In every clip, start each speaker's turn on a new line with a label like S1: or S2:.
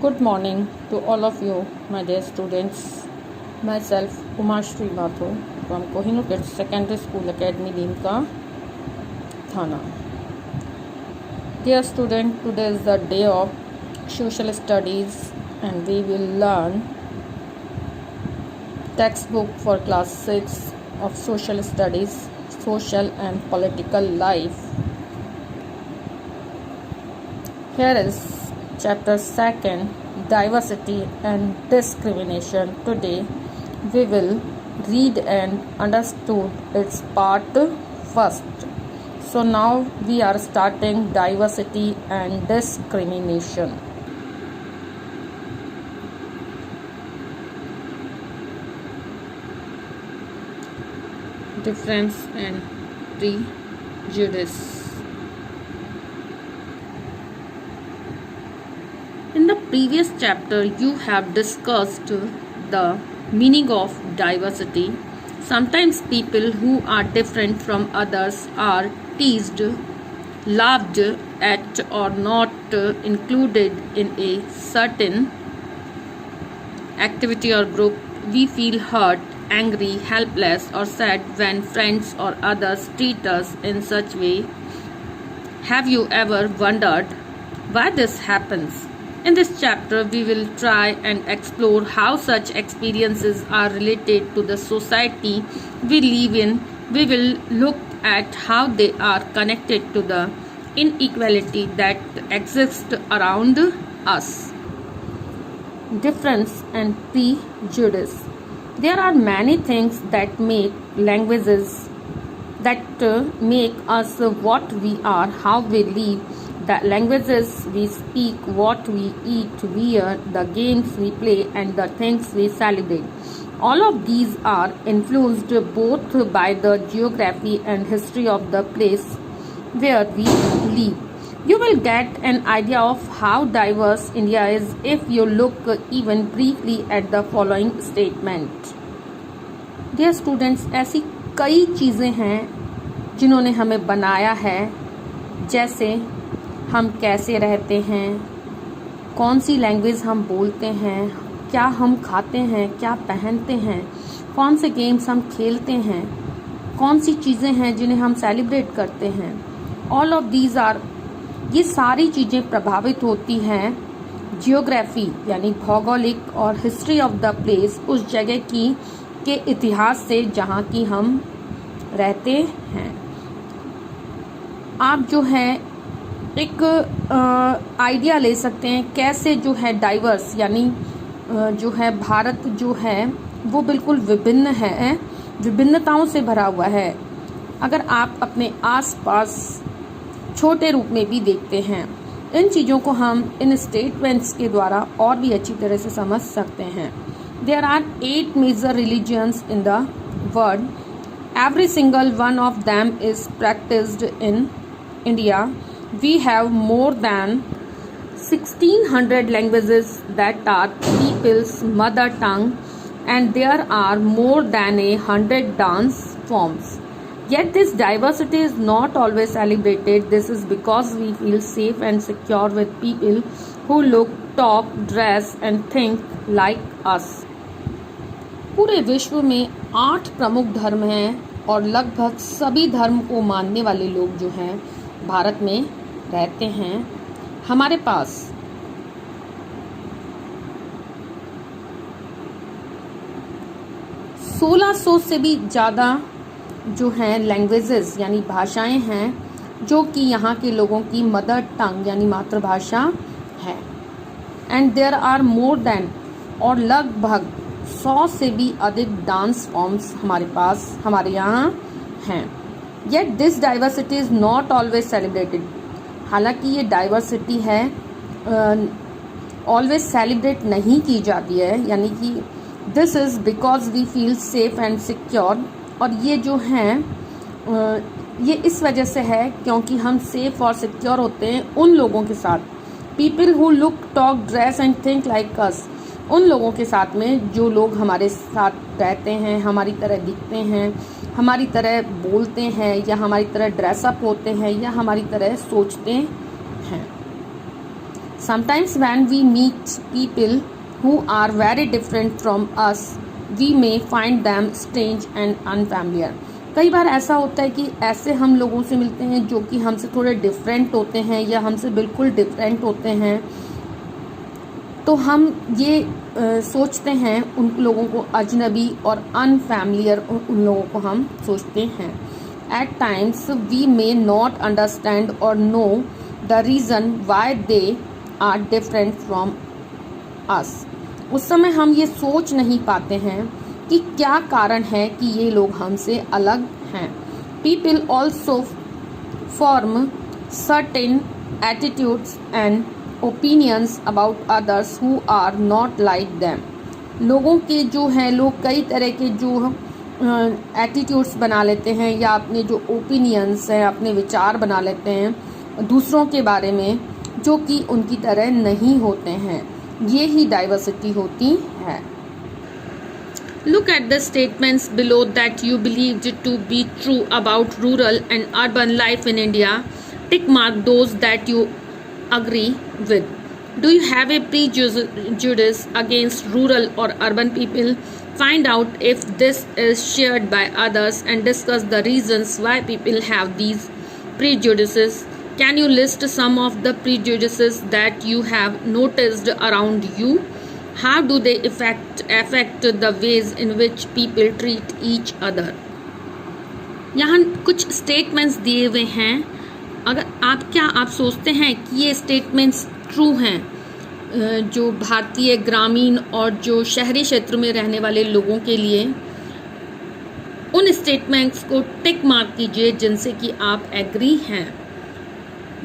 S1: Good morning to all of you, my dear students. Myself, Umashri Mathur from Kohinoor Kids Secondary School Academy, Deemka, Thana. Dear student, today is the day of social studies and we will learn textbook for class 6 of social studies, social and political life. Here is chapter 2, diversity and discrimination. Today we will read and understood its part first. So now we are starting diversity and discrimination. Difference and prejudice. In the previous chapter, you have discussed the meaning of diversity. Sometimes people who are different from others are teased, laughed at, or not included in a certain activity or group. We feel hurt, angry, helpless, or sad when friends or others treat us in such way. Have you ever wondered why this happens? In this chapter, we will try and explore how such experiences are related to the society we live in. We will look at how they are connected to the inequality that exists around us. Difference and prejudice. There are many things that make languages that make us what we are, how we live. The languages we speak, what we eat, wear, the games we play, and the things we celebrate. All of these are influenced both by the geography and history of the place where we live. You will get an idea of how diverse India is if you look even briefly at the following statement. Dear students, ऐसी कई चीज़ें हैं जिन्होंने हमें बनाया है, जैसे हम कैसे रहते हैं, कौन सी लैंग्वेज हम बोलते हैं, क्या हम खाते हैं, क्या पहनते हैं, कौन से गेम्स हम खेलते हैं, कौन सी चीज़ें हैं जिन्हें हम सेलिब्रेट करते हैं. ऑल ऑफ दीज आर, ये सारी चीज़ें प्रभावित होती हैं जियोग्राफी यानी भौगोलिक और हिस्ट्री ऑफ द प्लेस, उस जगह की के इतिहास से जहाँ की हम रहते हैं. आप जो है एक आइडिया ले सकते हैं कैसे जो है डाइवर्स यानी जो है भारत जो है वो बिल्कुल विभिन्न है, विभिन्नताओं से भरा हुआ है. अगर आप अपने आसपास छोटे रूप में भी देखते हैं, इन चीज़ों को हम इन स्टेटमेंट्स के द्वारा और भी अच्छी तरह से समझ सकते हैं. There are 8 major religions in the world. Every single one of them is practised in India. We have more than 1600 languages that are people's mother tongue, and there are more than 100 dance forms. Yet this diversity is not always celebrated. This is because we feel safe and secure with people who look, talk, dress and think like us. पूरे विश्व में 8 प्रमुख धर्म हैं और लगभग सभी धर्म को मानने वाले लोग जो हैं भारत में रहते हैं. हमारे पास 1600 से भी ज़्यादा जो हैं लैंग्वेजेस यानी भाषाएं हैं जो कि यहाँ के लोगों की मदर टंग यानी मातृभाषा है. And there are more than, और लगभग 100 से भी अधिक डांस फॉर्म्स हमारे यहाँ हैं. Yet this diversity is not always celebrated. हालांकि ये डाइवर्सिटी है ऑलवेज सेलिब्रेट नहीं की जाती है, यानी कि this is because we feel safe and secure. और ये जो हैं ये इस वजह से है क्योंकि हम सेफ और सिक्योर होते हैं उन लोगों के साथ, people who look, talk, dress and think like us, उन लोगों के साथ में जो लोग हमारे साथ रहते हैं, हमारी तरह दिखते हैं, हमारी तरह बोलते हैं, या हमारी तरह ड्रेसअप होते हैं, या हमारी तरह सोचते हैं. Sometimes when we meet people who are very different from us, we may find them strange and unfamiliar. कई बार ऐसा होता है कि ऐसे हम लोगों से मिलते हैं जो कि हमसे थोड़े डिफरेंट होते हैं या हमसे बिल्कुल डिफरेंट होते हैं, तो हम ये सोचते हैं उन लोगों को अजनबी और अनफैमिलियर, उन लोगों को हम सोचते हैं. At times we may not understand or know the reason why they are different from us. उस समय हम ये सोच नहीं पाते हैं कि क्या कारण है कि ये लोग हमसे अलग हैं. People also form certain attitudes and opinions about others who are not like them. लोगों के जो हैं, लोग कई तरह के जो एटीट्यूड्स बना लेते हैं या अपने जो ओपिनियंस हैं, अपने विचार बना लेते हैं दूसरों के बारे में जो कि उनकी तरह नहीं होते हैं. ये ही डाइवर्सिटी होती है. Look at the statements below that you believed to be true about rural and urban life in India. Tick mark those that you agree with. Do you have a prejudice against rural or urban people? Find out if this is shared by others and discuss the reasons why people have these prejudices. Can you list some of the prejudices that you have noticed around you? How do they affect the ways in which people treat each other? यहाँ कुछ statements दिए हुए हैं. अगर आप सोचते हैं कि ये स्टेटमेंट्स ट्रू हैं, जो भारतीय ग्रामीण और जो शहरी क्षेत्र में रहने वाले लोगों के लिए, उन स्टेटमेंट्स को टिक मार्क कीजिए जिनसे कि आप एग्री हैं.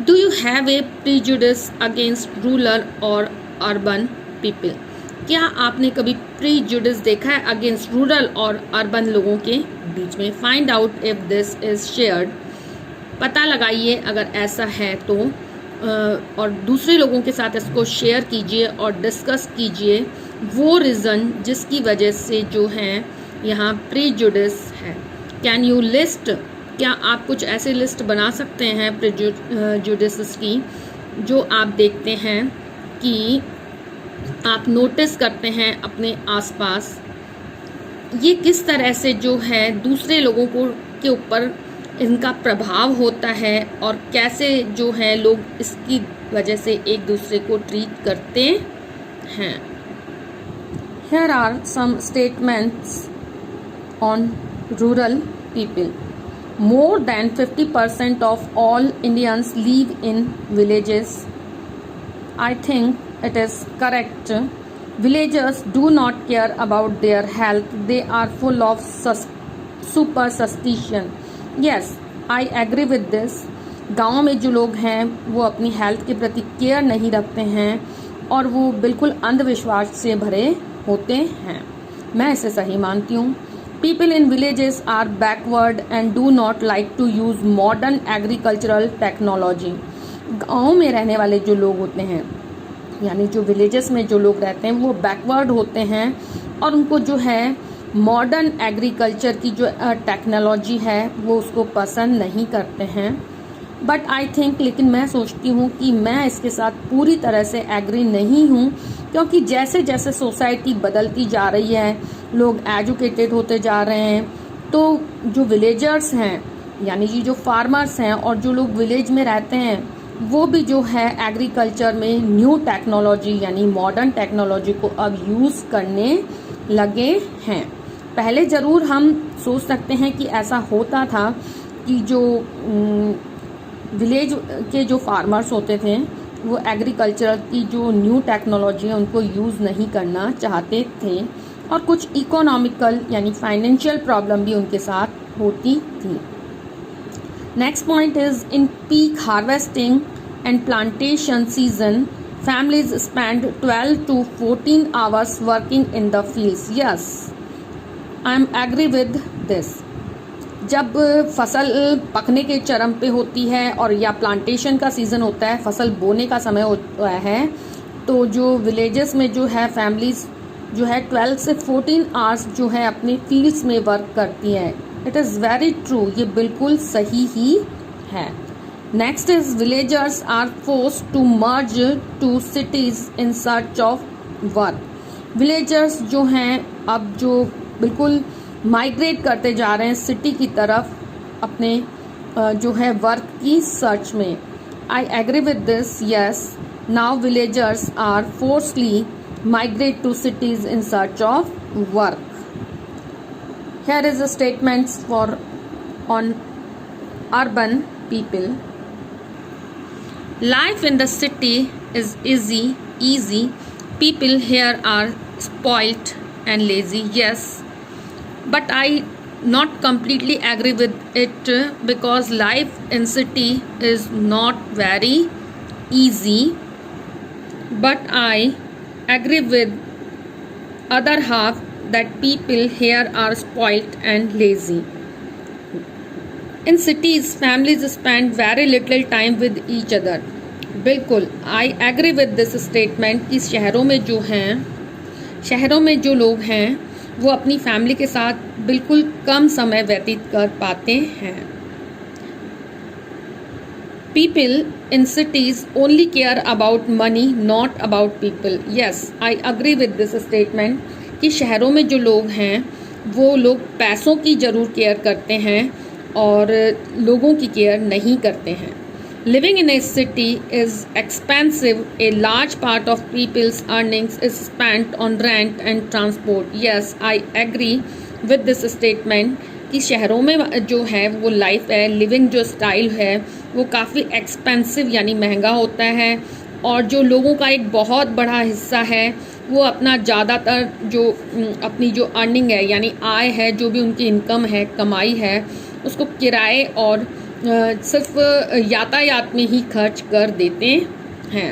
S1: Do you have a prejudice against rural और अर्बन पीपल? क्या आपने कभी प्रीजुडिस देखा है अगेंस्ट रूरल और अर्बन लोगों के बीच में? Find out if this is shared. पता लगाइए अगर ऐसा है तो, और दूसरे लोगों के साथ इसको शेयर कीजिए और डिस्कस कीजिए वो रीज़न जिसकी वजह से जो है यहाँ प्रीजुडिस है. Can you list? क्या आप कुछ ऐसे लिस्ट बना सकते हैं प्रीजुडिस की जो आप देखते हैं कि आप नोटिस करते हैं अपने आसपास? ये किस तरह से जो है दूसरे लोगों के ऊपर इनका प्रभाव होता है और कैसे जो है लोग इसकी वजह से एक दूसरे को ट्रीट करते हैं. Here are some statements on rural people. More than 50% of all Indians live in villages. I think it is correct. Villagers do not care about their health. They are full of superstition. Yes, I agree with this. गाँव में जो लोग हैं वो अपनी health के प्रति care नहीं रखते हैं और वो बिल्कुल अंधविश्वास से भरे होते हैं. मैं इसे सही मानती हूँ. People in villages are backward and do not like to use modern agricultural technology. गाँव में रहने वाले जो लोग होते हैं, यानी जो विलेजेस में जो लोग रहते हैं, वो बैकवर्ड होते हैं और उनको जो है मॉडर्न एग्रीकल्चर की जो टेक्नोलॉजी है वो उसको पसंद नहीं करते हैं. बट आई थिंक, लेकिन मैं सोचती हूँ कि मैं इसके साथ पूरी तरह से एग्री नहीं हूँ, क्योंकि जैसे जैसे सोसाइटी बदलती जा रही है, लोग एजुकेटेड होते जा रहे हैं, तो जो विलेजर्स हैं यानी कि जो फार्मर्स हैं और जो लोग विलेज में रहते हैं वो भी जो है एग्रीकल्चर में न्यू टेक्नोलॉजी यानी मॉडर्न टेक्नोलॉजी को अब यूज़ करने लगे हैं. पहले ज़रूर हम सोच सकते हैं कि ऐसा होता था कि जो विलेज के जो फार्मर्स होते थे वो एग्रीकल्चर की जो न्यू टेक्नोलॉजी है उनको यूज़ नहीं करना चाहते थे और कुछ इकोनॉमिकल यानी फाइनेंशियल प्रॉब्लम भी उनके साथ होती थी. Next point is in peak harvesting and plantation season families spend 12 to 14 hours working in the fields. Yes, I am agree with this. जब फसल पकने के चरम पे होती है और या प्लांटेशन का सीज़न होता है, फसल बोने का समय होता है, तो जो विलेजेस में जो है फैमिलीज जो है 12 से 14 आवर्स जो है अपने फील्ड्स में वर्क करती हैं. It is very true. ये बिल्कुल सही ही है. Next is villagers are forced to merge to cities in search of work. Villagers जो हैं अब जो बिल्कुल माइग्रेट करते जा रहे हैं सिटी की तरफ अपने जो है वर्क की सर्च में। I agree with this, yes, now villagers are forcibly migrate to cities in search of work. Here is a statements for on urban people. Life in the city is easy. People here are spoilt and lazy. Yes, but I not completely agree with it because life in city is not very easy. But I agree with other half that people here are spoilt and lazy. In cities, families spend very little time with each other. बिल्कुल, I agree with this statement कि शहरों में जो लोग हैं वो अपनी family के साथ बिल्कुल कम समय व्यतीत कर पाते हैं। People in cities only care about money, not about people. Yes, I agree with this statement कि शहरों में जो लोग हैं वो लोग पैसों की ज़रूर केयर करते हैं और लोगों की केयर नहीं करते हैं। Living in a city is expensive. A large part of people's earnings is spent on rent and transport. Yes, I agree with this statement कि शहरों में जो है वो लाइफ है, लिविंग जो स्टाइल है वो काफ़ी एक्सपेंसिव यानी महंगा होता है और जो लोगों का एक बहुत बड़ा हिस्सा है वो अपना ज़्यादातर जो अपनी जो अर्निंग है यानी आय है, जो भी उनकी इनकम है, कमाई है, उसको किराए और सिर्फ यातायात में ही खर्च कर देते हैं।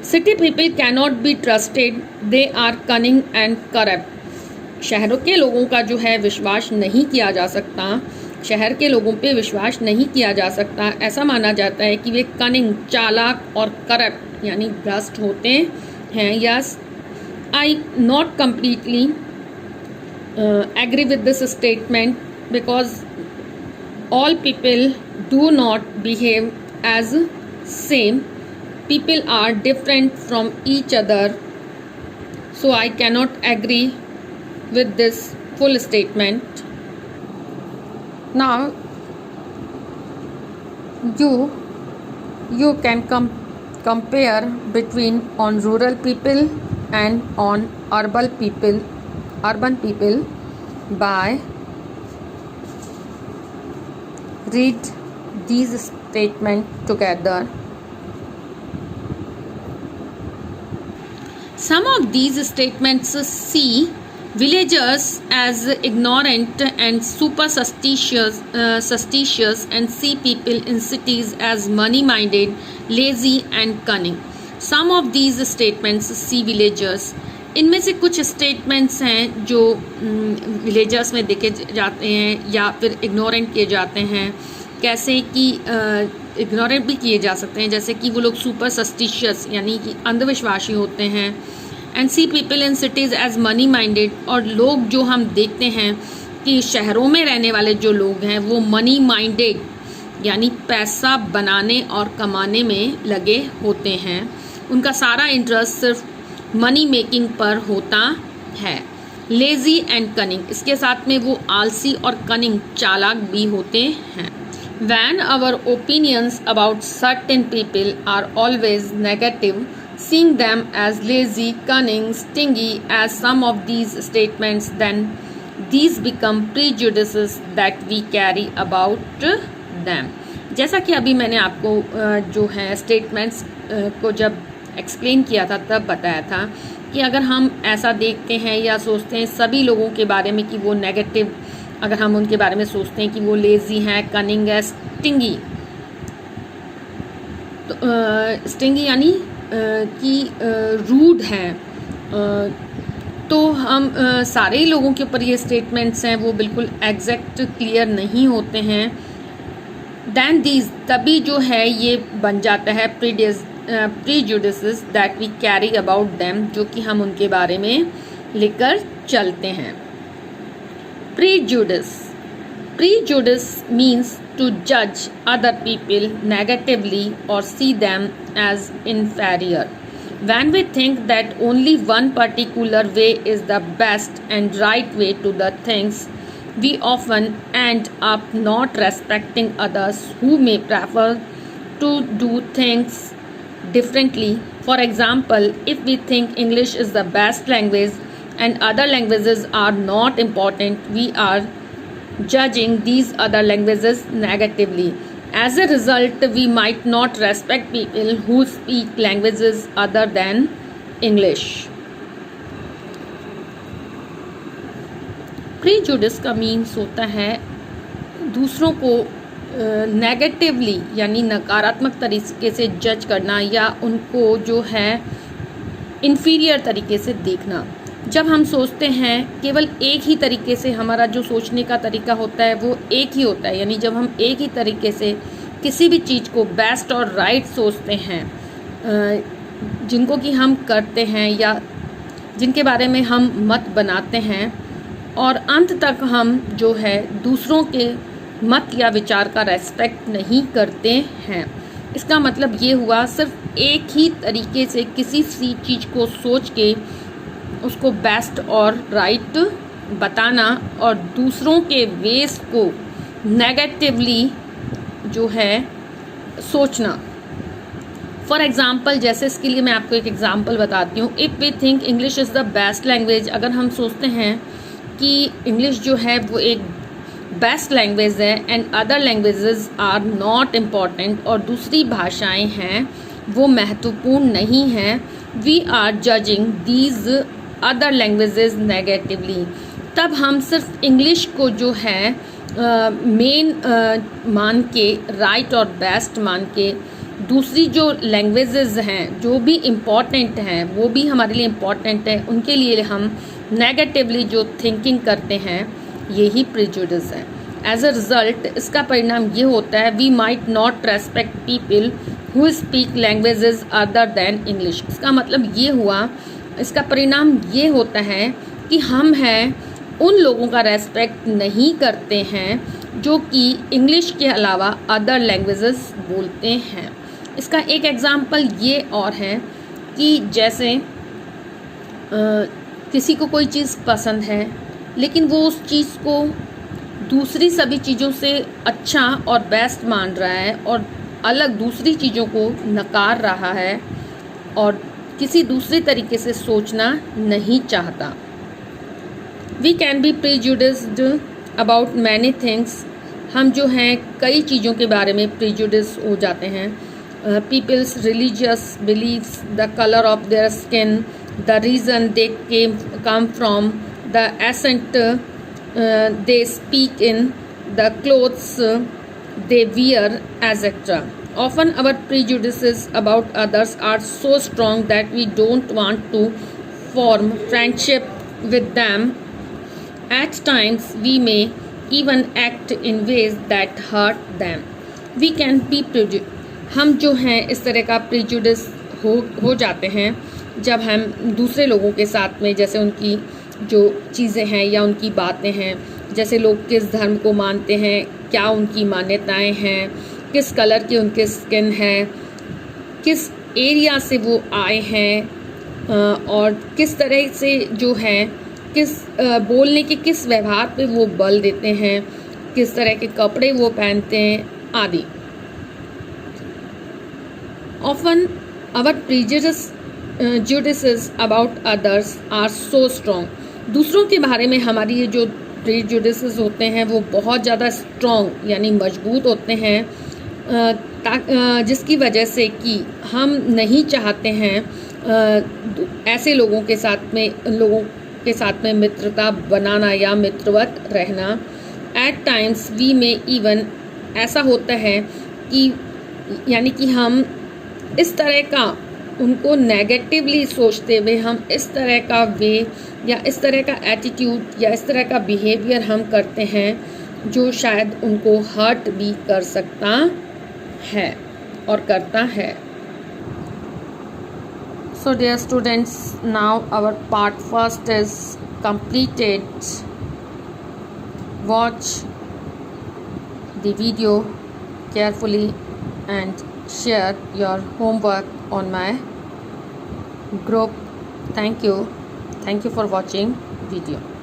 S1: City people cannot be trusted, they are cunning and corrupt. शहरों के लोगों का जो है विश्वास नहीं किया जा सकता, शहर के लोगों पे विश्वास नहीं किया जा सकता। ऐसा माना जाता है कि वे कनिंग, चालाक और करप्ट यानी भ्रष्ट होते हैं। Yes, I not completely agree with this statement because all people do not behave as same, people are different from each other, so I cannot agree with this full statement. Now you can compare between on rural people and on urban people by read these statements together. Some of these statements see villagers as ignorant and superstitious and see people in cities as money-minded, lazy and cunning. Some of these statements see villagers. इनमें से कुछ statements हैं जो villagers में देखे जाते हैं या फिर इग्नोरेंट किए जाते हैं। कैसे कि इग्नोरेंट भी किए जा सकते हैं, जैसे कि वो लोग सुपरस्टिशियस यानी कि अंधविश्वासी होते हैं। And see people in cities as money minded, और लोग जो हम देखते हैं कि शहरों में रहने वाले जो लोग हैं वो मनी माइंडेड यानी पैसा बनाने और कमाने में लगे होते हैं। उनका सारा इंटरेस्ट सिर्फ मनी मेकिंग पर होता है। लेजी एंड कनिंग, इसके साथ में वो आलसी और कनिंग चालाक भी होते हैं। When our opinions about certain people are always negative, seeing them as lazy, cunning, stingy as some of these statements, then these become prejudices that we carry about them. जैसा कि अभी मैंने आपको जो है स्टेटमेंट्स को जब एक्सप्लेन किया था तब बताया था कि अगर हम ऐसा देखते हैं या सोचते हैं सभी लोगों के बारे में कि वो नेगेटिव, अगर हम उनके बारे में सोचते हैं कि वो लेज़ी हैं, कनिंग है, स्टिंगी, तो स्टिंगी यानी कि रूड हैं, तो हम सारे लोगों के ऊपर ये स्टेटमेंट्स हैं वो बिल्कुल एग्जैक्ट क्लियर नहीं होते हैं। दैन दीज, तभी जो है ये बन जाता है prejudices that we carry about them, जो कि हम उनके बारे में लेकर चलते हैं। Prejudice means to judge other people negatively or see them as inferior. When we think that only one particular way is the best and right way to the things, we often end up not respecting others who may prefer to do things differently. For example, if we think English is the best language and other languages are not important, we are judging these other languages negatively. As a result, we might not respect people who speak languages other than English. Prejudice का means होता है दूसरों को negatively यानी नकारात्मक तरीके से जज करना या उनको जो है इन्फीरियर तरीके से देखना। जब हम सोचते हैं केवल एक ही तरीके से, हमारा जो सोचने का तरीका होता है वो एक ही होता है, यानी जब हम एक ही तरीके से किसी भी चीज़ को बेस्ट और राइट सोचते हैं, जिनको कि हम करते हैं या जिनके बारे में हम मत बनाते हैं, और अंत तक हम जो है दूसरों के मत या विचार का रेस्पेक्ट नहीं करते हैं। इसका मतलब ये हुआ सिर्फ एक ही तरीके से किसी सी चीज़ को सोच के उसको बेस्ट और राइट बताना और दूसरों के वेस को नेगेटिवली जो है सोचना। फॉर एग्ज़ाम्पल, जैसे इसके लिए मैं आपको एक एग्ज़ाम्पल बताती हूँ। If we think English is the best language, अगर हम सोचते हैं कि इंग्लिश जो है वो एक बेस्ट लैंग्वेज है and other languages are not important, और दूसरी भाषाएं हैं वो महत्वपूर्ण नहीं हैं, we are judging these other languages negatively. तब हम सिर्फ इंग्लिश को जो है मेन मान के, राइट और बेस्ट मान के, दूसरी जो लैंग्वेजेस हैं जो भी इम्पॉर्टेंट हैं वो भी हमारे लिए इम्पॉर्टेंट है, उनके लिए हम नेगेटिवली जो थिंकिंग करते हैं, यही प्रेजुडिस है। एज अ रिज़ल्ट इसका परिणाम ये होता है we might not respect people who speak languages other than English. इसका मतलब ये हुआ, इसका परिणाम ये होता है कि हम हैं उन लोगों का रेस्पेक्ट नहीं करते हैं जो कि इंग्लिश के अलावा अदर लैंग्वेजेस बोलते हैं। इसका एक एग्ज़ाम्पल ये और है कि जैसे किसी को कोई चीज़ पसंद है लेकिन वो उस चीज़ को दूसरी सभी चीज़ों से अच्छा और बेस्ट मान रहा है और अलग दूसरी चीज़ों को नकार रहा है और किसी दूसरे तरीके से सोचना नहीं चाहता। We can be prejudiced about many things. हम जो हैं कई चीज़ों के बारे में प्रेजुडिस हो जाते हैं। People's religious beliefs, the colour of their skin, the reason they come from, the accent they speak in, the clothes they wear, etc. Often our prejudices about others are so strong that we don't want to form friendship with them. At times we may even act in ways that hurt them. We can be prejudiced. हम जो हैं इस तरह का prejudice हो जाते हैं जब हम दूसरे लोगों के साथ में, जैसे उनकी जो चीज़ें हैं या उनकी बातें हैं, जैसे लोग किस धर्म को मानते हैं, क्या उनकी मान्यताएं हैं, किस कलर की उनके स्किन है, किस एरिया से वो आए हैं और किस तरह से जो है किस बोलने के किस व्यवहार पे वो बल देते हैं, किस तरह के कपड़े वो पहनते हैं आदि। Often our prejudices about others are so strong. दूसरों के बारे में हमारी ये जो प्रेजुडिसेस होते हैं वो बहुत ज़्यादा स्ट्रॉन्ग यानी मजबूत होते हैं, जिसकी वजह से कि हम नहीं चाहते हैं ऐसे लोगों के साथ में मित्रता बनाना या मित्रवत रहना। एट टाइम्स वी में इवन ऐसा होता है कि यानी कि हम इस तरह का उनको नेगेटिवली सोचते हुए हम इस तरह का वे या इस तरह का एटीट्यूड या इस तरह का बिहेवियर हम करते हैं जो शायद उनको हर्ट भी कर सकता है और करता है। So dear students, now our part first is completed. Watch the video carefully and share your homework on my group. Thank you for watching video.